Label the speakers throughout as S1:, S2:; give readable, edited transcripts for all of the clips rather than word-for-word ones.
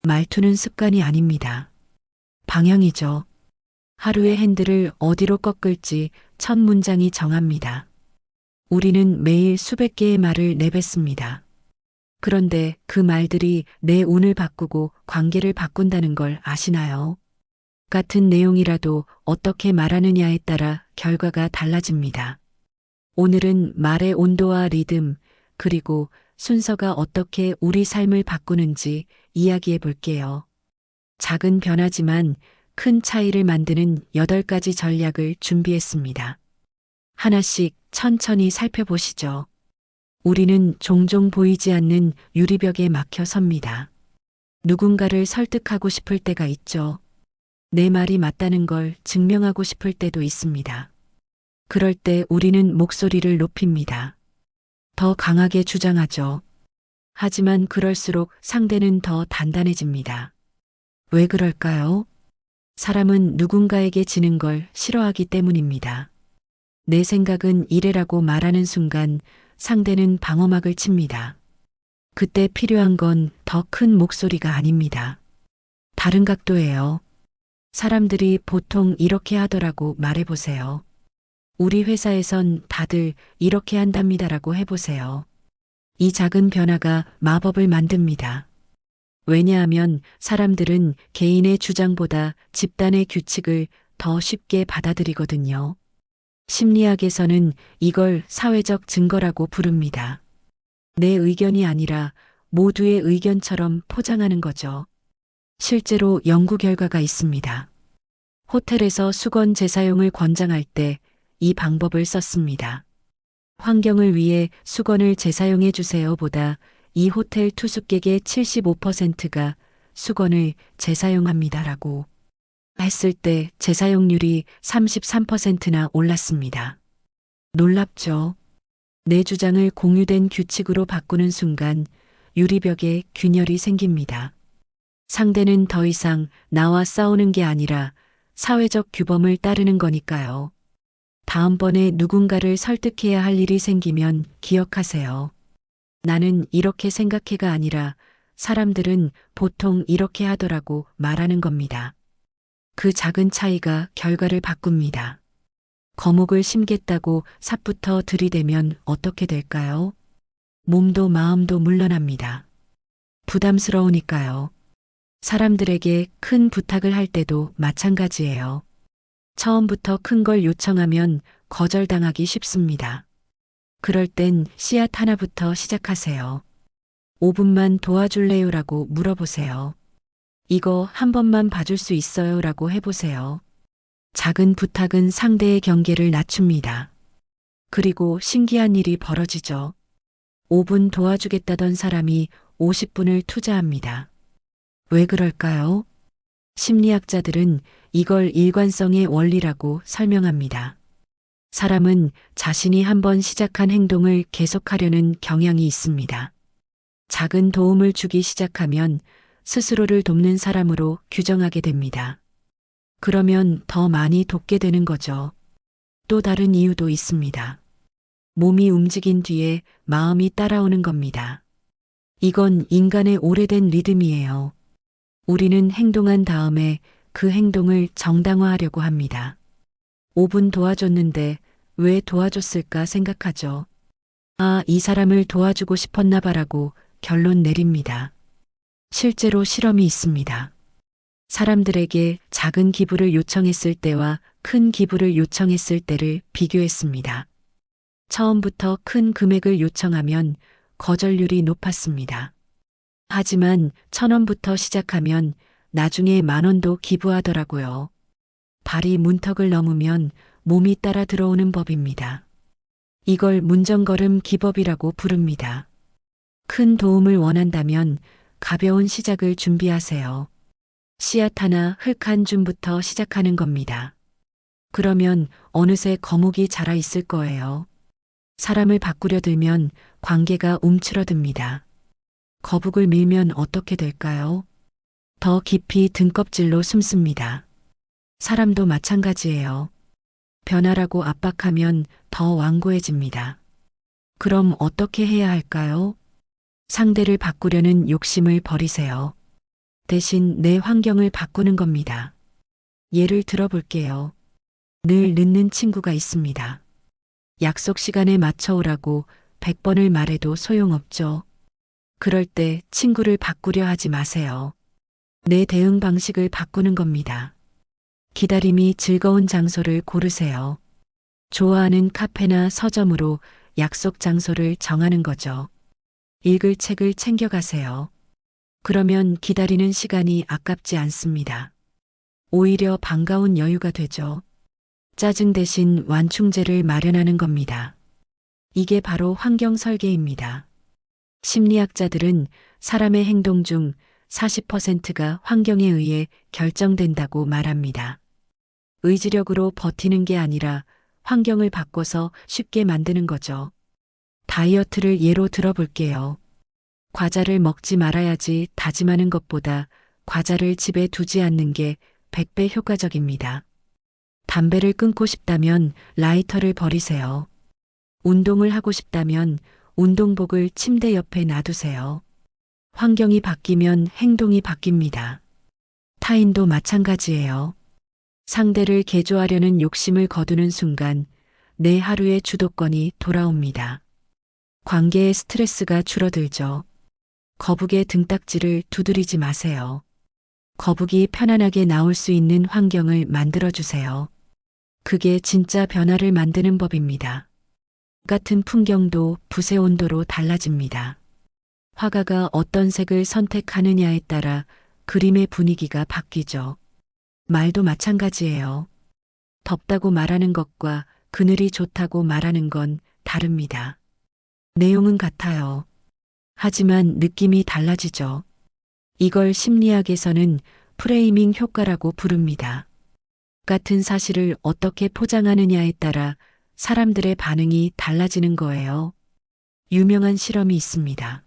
S1: 말투는 습관이 아닙니다. 방향이죠. 하루의 핸들을 어디로 꺾을지 첫 문장이 정합니다. 우리는 매일 수백 개의 말을 내뱉습니다. 그런데 그 말들이 내 운을 바꾸고 관계를 바꾼다는 걸 아시나요? 같은 내용이라도 어떻게 말하느냐에 따라 결과가 달라집니다. 오늘은 말의 온도와 리듬, 그리고 순서가 어떻게 우리 삶을 바꾸는지 이야기해 볼게요. 작은 변화지만 큰 차이를 만드는 8가지 전략을 준비했습니다. 하나씩 천천히 살펴보시죠. 우리는 종종 보이지 않는 유리벽에 막혀 섭니다. 누군가를 설득하고 싶을 때가 있죠. 내 말이 맞다는 걸 증명하고 싶을 때도 있습니다. 그럴 때 우리는 목소리를 높입니다. 더 강하게 주장하죠. 하지만 그럴수록 상대는 더 단단해집니다. 왜 그럴까요? 사람은 누군가에게 지는 걸 싫어하기 때문입니다. 내 생각은 이래라고 말하는 순간 상대는 방어막을 칩니다. 그때 필요한 건 더 큰 목소리가 아닙니다. 다른 각도예요. 사람들이 보통 이렇게 하더라고 말해보세요. 우리 회사에선 다들 이렇게 한답니다라고 해보세요. 이 작은 변화가 마법을 만듭니다. 왜냐하면 사람들은 개인의 주장보다 집단의 규칙을 더 쉽게 받아들이거든요. 심리학에서는 이걸 사회적 증거라고 부릅니다. 내 의견이 아니라 모두의 의견처럼 포장하는 거죠. 실제로 연구 결과가 있습니다. 호텔에서 수건 재사용을 권장할 때 이 방법을 썼습니다. 환경을 위해 수건을 재사용해 주세요 보다 이 호텔 투숙객의 75%가 수건을 재사용합니다라고 했을 때 재사용률이 33%나 올랐습니다. 놀랍죠? 내 주장을 공유된 규칙으로 바꾸는 순간 유리벽에 균열이 생깁니다. 상대는 더 이상 나와 싸우는 게 아니라 사회적 규범을 따르는 거니까요. 다음번에 누군가를 설득해야 할 일이 생기면 기억하세요. 나는 이렇게 생각해가 아니라 사람들은 보통 이렇게 하더라고 말하는 겁니다. 그 작은 차이가 결과를 바꿉니다. 거목을 심겠다고 삽부터 들이대면 어떻게 될까요? 몸도 마음도 물러납니다. 부담스러우니까요. 사람들에게 큰 부탁을 할 때도 마찬가지예요. 처음부터 큰 걸 요청하면 거절당하기 쉽습니다. 그럴 땐 씨앗 하나부터 시작하세요. 5분만 도와줄래요라고 물어보세요. 이거 한 번만 봐줄 수 있어요 라고 해보세요. 작은 부탁은 상대의 경계를 낮춥니다. 그리고 신기한 일이 벌어지죠. 5분 도와주겠다던 사람이 50분을 투자합니다. 왜 그럴까요? 심리학자들은 이걸 일관성의 원리라고 설명합니다. 사람은 자신이 한번 시작한 행동을 계속하려는 경향이 있습니다. 작은 도움을 주기 시작하면 스스로를 돕는 사람으로 규정하게 됩니다. 그러면 더 많이 돕게 되는 거죠. 또 다른 이유도 있습니다. 몸이 움직인 뒤에 마음이 따라오는 겁니다. 이건 인간의 오래된 리듬이에요. 우리는 행동한 다음에 그 행동을 정당화하려고 합니다. 5분 도와줬는데 왜 도와줬을까 생각하죠. 아, 이 사람을 도와주고 싶었나 봐라고 결론 내립니다. 실제로 실험이 있습니다. 사람들에게 작은 기부를 요청했을 때와 큰 기부를 요청했을 때를 비교했습니다. 처음부터 큰 금액을 요청하면 거절률이 높았습니다. 하지만 1,000원부터 시작하면 나중에 10,000원도 기부하더라고요. 발이 문턱을 넘으면 몸이 따라 들어오는 법입니다. 이걸 문정걸음 기법이라고 부릅니다. 큰 도움을 원한다면 가벼운 시작을 준비하세요. 씨앗 하나, 흙 한 줌부터 시작하는 겁니다. 그러면 어느새 거목이 자라 있을 거예요. 사람을 바꾸려 들면 관계가 움츠러듭니다. 거북을 밀면 어떻게 될까요? 더 깊이 등껍질로 숨습니다. 사람도 마찬가지예요. 변화라고 압박하면 더 완고해집니다. 그럼 어떻게 해야 할까요? 상대를 바꾸려는 욕심을 버리세요. 대신 내 환경을 바꾸는 겁니다. 예를 들어볼게요. 늘 늦는 친구가 있습니다. 약속 시간에 맞춰 오라고 100번을 말해도 소용없죠. 그럴 때 친구를 바꾸려 하지 마세요. 내 대응 방식을 바꾸는 겁니다. 기다림이 즐거운 장소를 고르세요. 좋아하는 카페나 서점으로 약속 장소를 정하는 거죠. 읽을 책을 챙겨가세요. 그러면 기다리는 시간이 아깝지 않습니다. 오히려 반가운 여유가 되죠. 짜증 대신 완충제를 마련하는 겁니다. 이게 바로 환경 설계입니다. 심리학자들은 사람의 행동 중 40%가 환경에 의해 결정된다고 말합니다. 의지력으로 버티는 게 아니라 환경을 바꿔서 쉽게 만드는 거죠. 다이어트를 예로 들어볼게요. 과자를 먹지 말아야지 다짐하는 것보다 과자를 집에 두지 않는 게 100배 효과적입니다. 담배를 끊고 싶다면 라이터를 버리세요. 운동을 하고 싶다면 운동복을 침대 옆에 놔두세요. 환경이 바뀌면 행동이 바뀝니다. 타인도 마찬가지예요. 상대를 개조하려는 욕심을 거두는 순간 내 하루의 주도권이 돌아옵니다. 관계의 스트레스가 줄어들죠. 거북의 등딱지를 두드리지 마세요. 거북이 편안하게 나올 수 있는 환경을 만들어주세요. 그게 진짜 변화를 만드는 법입니다. 같은 풍경도 붓의 온도로 달라집니다. 화가가 어떤 색을 선택하느냐에 따라 그림의 분위기가 바뀌죠. 말도 마찬가지예요. 덥다고 말하는 것과 그늘이 좋다고 말하는 건 다릅니다. 내용은 같아요. 하지만 느낌이 달라지죠. 이걸 심리학에서는 프레이밍 효과라고 부릅니다. 같은 사실을 어떻게 포장하느냐에 따라 사람들의 반응이 달라지는 거예요. 유명한 실험이 있습니다.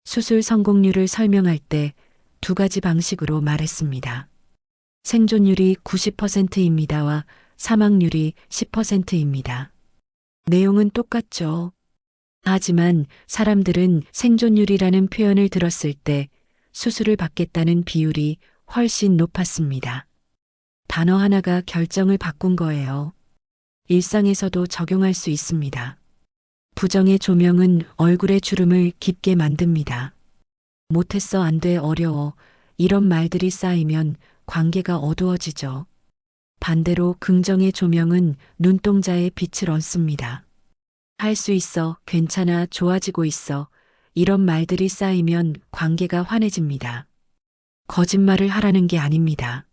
S1: 수술 성공률을 설명할 때 두 가지 방식으로 말했습니다. 생존율이 90%입니다와 사망률이 10%입니다. 내용은 똑같죠. 하지만 사람들은 생존율이라는 표현을 들었을 때 수술을 받겠다는 비율이 훨씬 높았습니다. 단어 하나가 결정을 바꾼 거예요. 일상에서도 적용할 수 있습니다. 부정의 조명은 얼굴의 주름을 깊게 만듭니다. 못했어, 안 돼, 어려워. 이런 말들이 쌓이면 관계가 어두워지죠. 반대로 긍정의 조명은 눈동자에 빛을 얹습니다. 할 수 있어, 괜찮아, 좋아지고 있어. 이런 말들이 쌓이면 관계가 환해집니다. 거짓말을 하라는 게 아닙니다.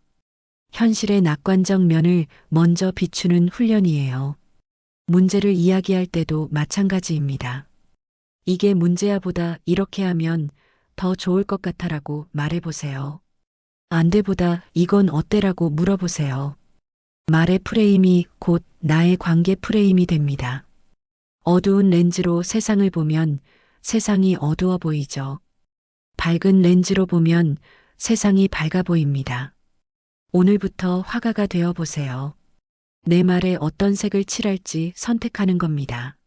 S1: 현실의 낙관적 면을 먼저 비추는 훈련이에요. 문제를 이야기할 때도 마찬가지입니다. 이게 문제야 보다 이렇게 하면 더 좋을 것 같아라고 말해보세요. 안 돼 보다 이건 어때라고 물어보세요. 말의 프레임이 곧 나의 관계 프레임이 됩니다. 어두운 렌즈로 세상을 보면 세상이 어두워 보이죠. 밝은 렌즈로 보면 세상이 밝아 보입니다. 오늘부터 화가가 되어 보세요. 내 말에 어떤 색을 칠할지 선택하는 겁니다.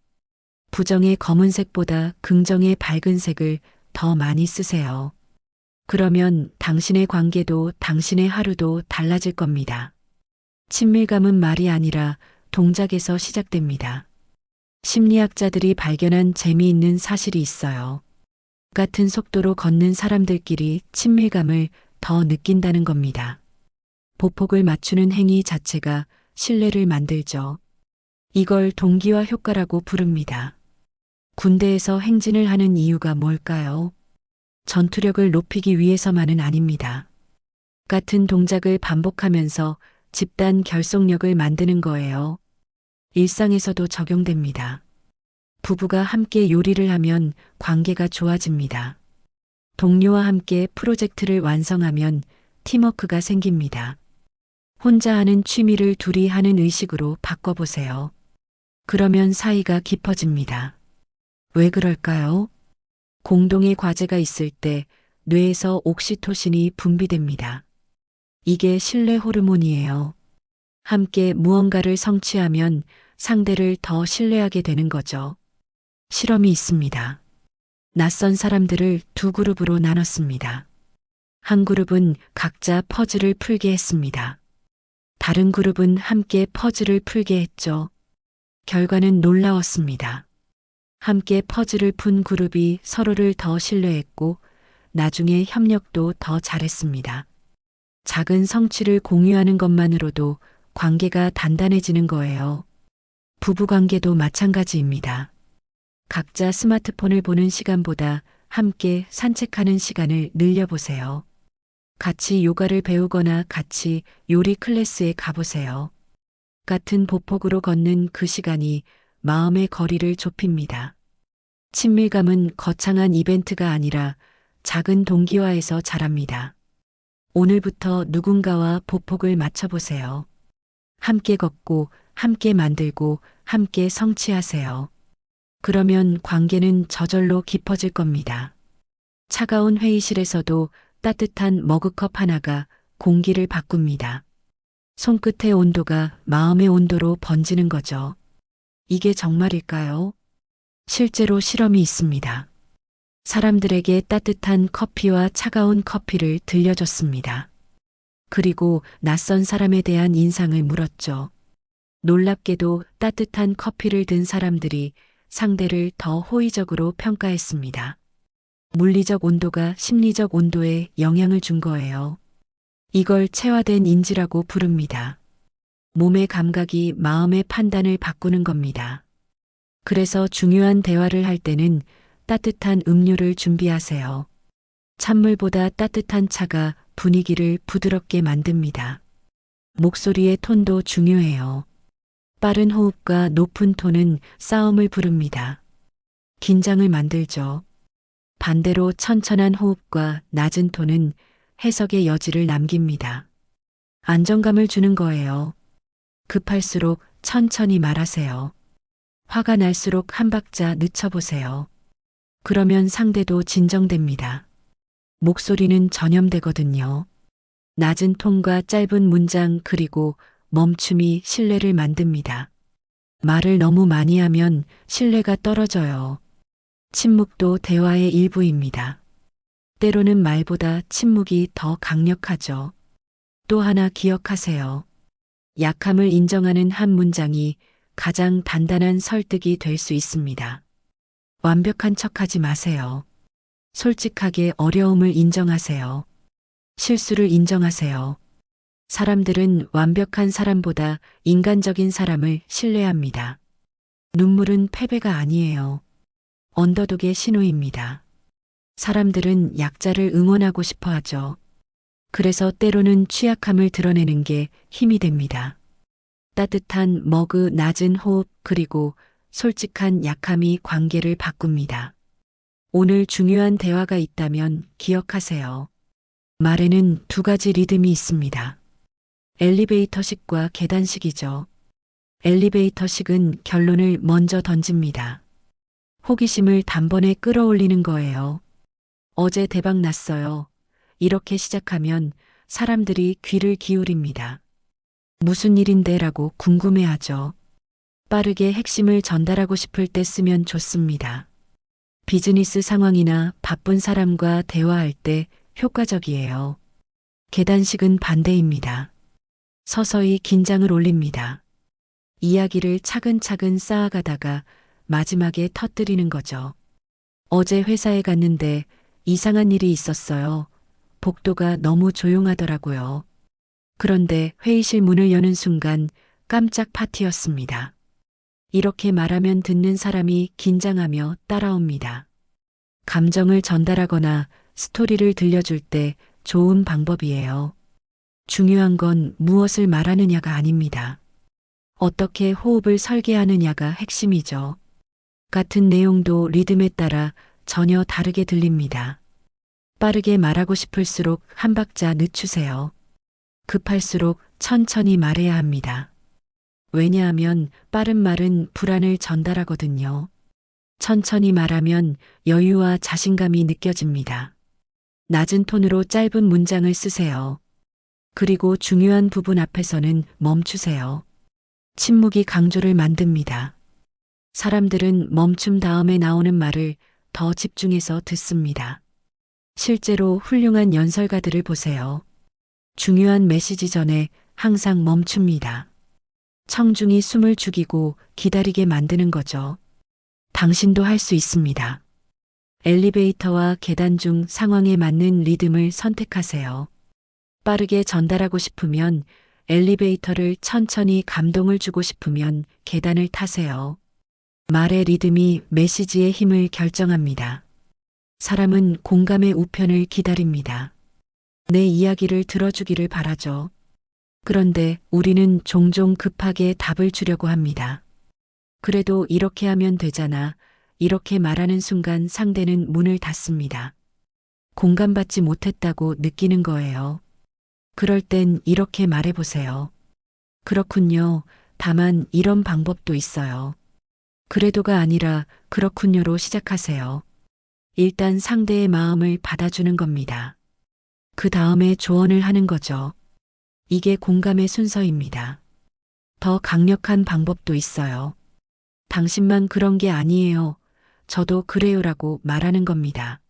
S1: 부정의 검은색보다 긍정의 밝은 색을 더 많이 쓰세요. 그러면 당신의 관계도 당신의 하루도 달라질 겁니다. 친밀감은 말이 아니라 동작에서 시작됩니다. 심리학자들이 발견한 재미있는 사실이 있어요. 같은 속도로 걷는 사람들끼리 친밀감을 더 느낀다는 겁니다. 보폭을 맞추는 행위 자체가 신뢰를 만들죠. 이걸 동기화 효과라고 부릅니다. 군대에서 행진을 하는 이유가 뭘까요? 전투력을 높이기 위해서만은 아닙니다. 같은 동작을 반복하면서 집단 결속력을 만드는 거예요. 일상에서도 적용됩니다. 부부가 함께 요리를 하면 관계가 좋아집니다. 동료와 함께 프로젝트를 완성하면 팀워크가 생깁니다. 혼자 하는 취미를 둘이 하는 의식으로 바꿔보세요. 그러면 사이가 깊어집니다. 왜 그럴까요? 공동의 과제가 있을 때 뇌에서 옥시토신이 분비됩니다. 이게 신뢰 호르몬이에요. 함께 무언가를 성취하면 상대를 더 신뢰하게 되는 거죠. 실험이 있습니다. 낯선 사람들을 두 그룹으로 나눴습니다. 한 그룹은 각자 퍼즐을 풀게 했습니다. 다른 그룹은 함께 퍼즐을 풀게 했죠. 결과는 놀라웠습니다. 함께 퍼즐을 푼 그룹이 서로를 더 신뢰했고 나중에 협력도 더 잘했습니다. 작은 성취를 공유하는 것만으로도 관계가 단단해지는 거예요. 부부관계도 마찬가지입니다. 각자 스마트폰을 보는 시간보다 함께 산책하는 시간을 늘려보세요. 같이 요가를 배우거나 같이 요리 클래스에 가보세요. 같은 보폭으로 걷는 그 시간이 마음의 거리를 좁힙니다. 친밀감은 거창한 이벤트가 아니라 작은 동기화에서 자랍니다. 오늘부터 누군가와 보폭을 맞춰보세요. 함께 걷고, 함께 만들고, 함께 성취하세요. 그러면 관계는 저절로 깊어질 겁니다. 차가운 회의실에서도 따뜻한 머그컵 하나가 공기를 바꿉니다. 손끝의 온도가 마음의 온도로 번지는 거죠. 이게 정말일까요? 실제로 실험이 있습니다. 사람들에게 따뜻한 커피와 차가운 커피를 들려줬습니다. 그리고 낯선 사람에 대한 인상을 물었죠. 놀랍게도 따뜻한 커피를 든 사람들이 상대를 더 호의적으로 평가했습니다. 물리적 온도가 심리적 온도에 영향을 준 거예요. 이걸 체화된 인지라고 부릅니다. 몸의 감각이 마음의 판단을 바꾸는 겁니다. 그래서 중요한 대화를 할 때는 따뜻한 음료를 준비하세요. 찬물보다 따뜻한 차가 분위기를 부드럽게 만듭니다. 목소리의 톤도 중요해요. 빠른 호흡과 높은 톤은 싸움을 부릅니다. 긴장을 만들죠. 반대로 천천한 호흡과 낮은 톤은 해석의 여지를 남깁니다. 안정감을 주는 거예요. 급할수록 천천히 말하세요. 화가 날수록 한 박자 늦춰보세요. 그러면 상대도 진정됩니다. 목소리는 전염되거든요. 낮은 톤과 짧은 문장 그리고 멈춤이 신뢰를 만듭니다. 말을 너무 많이 하면 신뢰가 떨어져요. 침묵도 대화의 일부입니다. 때로는 말보다 침묵이 더 강력하죠. 또 하나 기억하세요. 약함을 인정하는 한 문장이 가장 단단한 설득이 될 수 있습니다. 완벽한 척하지 마세요. 솔직하게 어려움을 인정하세요. 실수를 인정하세요. 사람들은 완벽한 사람보다 인간적인 사람을 신뢰합니다. 눈물은 패배가 아니에요. 언더독의 신호입니다. 사람들은 약자를 응원하고 싶어 하죠. 그래서 때로는 취약함을 드러내는 게 힘이 됩니다. 따뜻한 머그 낮은 호흡 그리고 솔직한 약함이 관계를 바꿉니다. 오늘 중요한 대화가 있다면 기억하세요. 말에는 두 가지 리듬이 있습니다. 엘리베이터식과 계단식이죠. 엘리베이터식은 결론을 먼저 던집니다. 호기심을 단번에 끌어올리는 거예요. 어제 대박 났어요. 이렇게 시작하면 사람들이 귀를 기울입니다. 무슨 일인데라고 궁금해하죠. 빠르게 핵심을 전달하고 싶을 때 쓰면 좋습니다. 비즈니스 상황이나 바쁜 사람과 대화할 때 효과적이에요. 계단식은 반대입니다. 서서히 긴장을 올립니다. 이야기를 차근차근 쌓아가다가 마지막에 터뜨리는 거죠. 어제 회사에 갔는데 이상한 일이 있었어요. 복도가 너무 조용하더라고요. 그런데 회의실 문을 여는 순간 깜짝 파티였습니다. 이렇게 말하면 듣는 사람이 긴장하며 따라옵니다. 감정을 전달하거나 스토리를 들려줄 때 좋은 방법이에요. 중요한 건 무엇을 말하느냐가 아닙니다. 어떻게 호흡을 설계하느냐가 핵심이죠. 같은 내용도 리듬에 따라 전혀 다르게 들립니다. 빠르게 말하고 싶을수록 한 박자 늦추세요. 급할수록 천천히 말해야 합니다. 왜냐하면 빠른 말은 불안을 전달하거든요. 천천히 말하면 여유와 자신감이 느껴집니다. 낮은 톤으로 짧은 문장을 쓰세요. 그리고 중요한 부분 앞에서는 멈추세요. 침묵이 강조를 만듭니다. 사람들은 멈춤 다음에 나오는 말을 더 집중해서 듣습니다. 실제로 훌륭한 연설가들을 보세요. 중요한 메시지 전에 항상 멈춥니다. 청중이 숨을 죽이고 기다리게 만드는 거죠. 당신도 할 수 있습니다. 엘리베이터와 계단 중 상황에 맞는 리듬을 선택하세요. 빠르게 전달하고 싶으면 엘리베이터를 천천히, 감동을 주고 싶으면 계단을 타세요. 말의 리듬이 메시지의 힘을 결정합니다. 사람은 공감의 우편을 기다립니다. 내 이야기를 들어주기를 바라죠. 그런데 우리는 종종 급하게 답을 주려고 합니다. 그래도 이렇게 하면 되잖아. 이렇게 말하는 순간 상대는 문을 닫습니다. 공감받지 못했다고 느끼는 거예요. 그럴 땐 이렇게 말해보세요. 그렇군요. 다만 이런 방법도 있어요. 그래도가 아니라 그렇군요로 시작하세요. 일단 상대의 마음을 받아주는 겁니다. 그 다음에 조언을 하는 거죠. 이게 공감의 순서입니다. 더 강력한 방법도 있어요. 당신만 그런 게 아니에요. 저도 그래요라고 말하는 겁니다.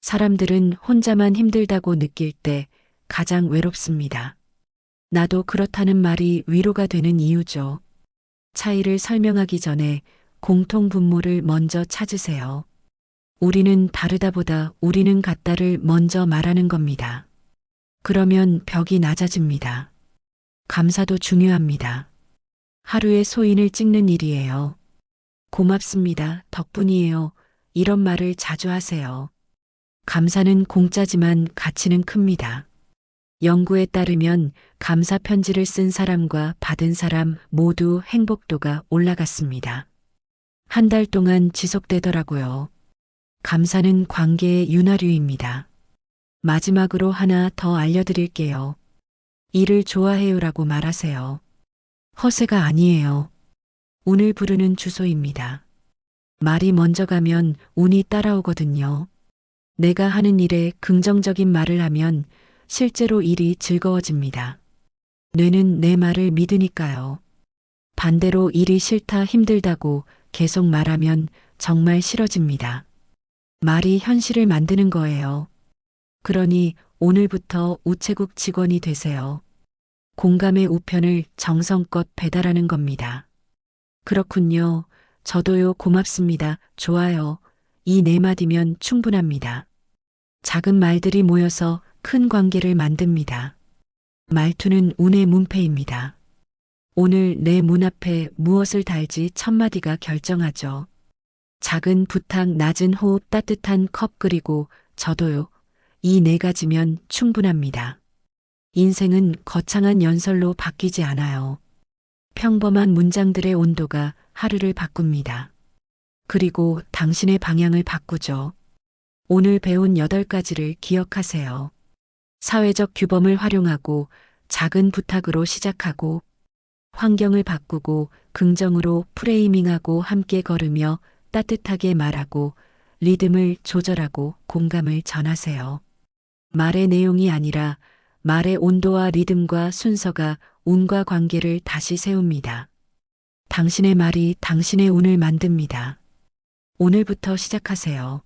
S1: 사람들은 혼자만 힘들다고 느낄 때 가장 외롭습니다. 나도 그렇다는 말이 위로가 되는 이유죠. 차이를 설명하기 전에 공통 분모를 먼저 찾으세요. 우리는 다르다보다 우리는 같다를 먼저 말하는 겁니다. 그러면 벽이 낮아집니다. 감사도 중요합니다. 하루의 소인을 찍는 일이에요. 고맙습니다. 덕분이에요. 이런 말을 자주 하세요. 감사는 공짜지만 가치는 큽니다. 연구에 따르면 감사 편지를 쓴 사람과 받은 사람 모두 행복도가 올라갔습니다. 한 달 동안 지속되더라고요. 감사는 관계의 윤활유입니다. 마지막으로 하나 더 알려드릴게요. 일을 좋아해요라고 말하세요. 허세가 아니에요. 운을 부르는 주소입니다. 말이 먼저 가면 운이 따라오거든요. 내가 하는 일에 긍정적인 말을 하면 실제로 일이 즐거워집니다. 뇌는 내 말을 믿으니까요. 반대로 일이 싫다, 힘들다고 계속 말하면 정말 싫어집니다. 말이 현실을 만드는 거예요. 그러니 오늘부터 우체국 직원이 되세요. 공감의 우편을 정성껏 배달하는 겁니다. 그렇군요. 저도요. 고맙습니다. 좋아요. 이 네 마디면 충분합니다. 작은 말들이 모여서 큰 관계를 만듭니다. 말투는 운의 문패입니다. 오늘 내 문 앞에 무엇을 달지 첫 마디가 결정하죠. 작은 부탁, 낮은 호흡, 따뜻한 컵, 그리고 저도요. 이 네 가지면 충분합니다. 인생은 거창한 연설로 바뀌지 않아요. 평범한 문장들의 온도가 하루를 바꿉니다. 그리고 당신의 방향을 바꾸죠. 오늘 배운 8가지를 기억하세요. 사회적 규범을 활용하고 작은 부탁으로 시작하고 환경을 바꾸고 긍정으로 프레이밍하고 함께 걸으며 따뜻하게 말하고 리듬을 조절하고 공감을 전하세요. 말의 내용이 아니라 말의 온도와 리듬과 순서가 운과 관계를 다시 세웁니다. 당신의 말이 당신의 운을 만듭니다. 오늘부터 시작하세요.